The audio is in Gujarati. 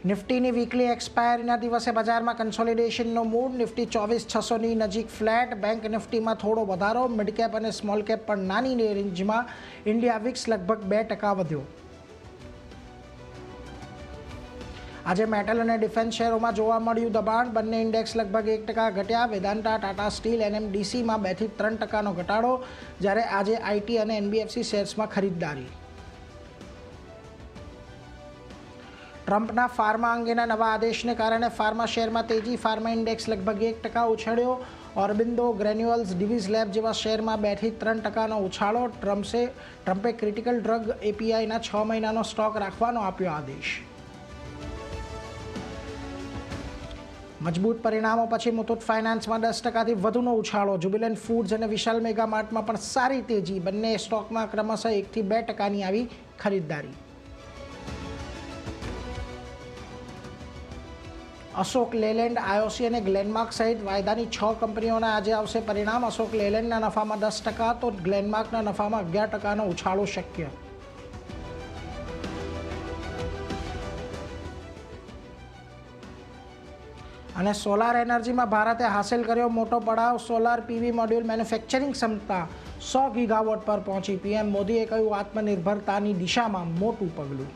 નિફ્ટીની વીકલી એક્સપાયરીના દિવસે બજારમાં કન્સોલિડેશનનો મૂડ. નિફ્ટી 24,600ની નજીક ફ્લેટ. બેંક નિફ્ટીમાં થોડો વધારો. મિડ કેપ અને સ્મોલ કેપ પણ નાની રેન્જમાં. ઇન્ડિયા વિક્સ લગભગ 2% વધ્યો. આજે મેટલ અને ડિફેન્સ શેરોમાં જોવા મળ્યું દબાણ. બંને ઇન્ડેક્સ લગભગ 1% ઘટ્યા. વેદાંતા, ટાટા સ્ટીલ, એનએમડીસીમાં 2 થી 3%નો ઘટાડો, જ્યારે આજે આઈટી અને એનબીએફસી શેર્સમાં ખરીદદારી. ટ્રમ્પના ફાર્મા અંગેના નવા આદેશને કારણે ફાર્મા શેરમાં તેજી. ફાર્મા ઇન્ડેક્સ લગભગ 1% ઉછળ્યો. ઓર્બિન્દો, ગ્રેન્યુઅલ્સ, ડિવિઝ લેબ જેવા શેરમાં 2 થી 3%નો ઉછાળો. ટ્રમ્પે ક્રિટિકલ ડ્રગ એપીઆઈના 6 મહિનાનો સ્ટોક રાખવાનો આપ્યો આદેશ. મજબૂત પરિણામો પછી મુથુટ ફાઇનાન્સમાં 10%થી વધુનો ઉછાળો. જ્યુબિલન્ટ ફૂડ્સ અને વિશાલ મેગા માર્ટમાં પણ સારી તેજી. બંને સ્ટોકમાં ક્રમશઃ 1 થી 2%ની આવી ખરીદદારી. અશોક લેલેન્ડ, આઈઓસી અને ગ્લેનમાર્ક સહિત વાયદાની 6 કંપનીઓના આજે આવશે પરિણામ. અશોક લેલેન્ડના નફામાં 10%, તો ગ્લેનમાર્કના નફામાં 11%નો ઉછાળો શક્ય. અને સોલાર એનર્જીમાં ભારતે હાંસલ કર્યો મોટો પડાવ. સોલાર પીવી મોડ્યુલ મેન્યુફેક્ચરિંગ ક્ષમતા 100 ગીગાવોટ પર પહોંચી. પીએમ મોદીએ કહ્યું, આત્મનિર્ભરતાની દિશામાં મોટું પગલું.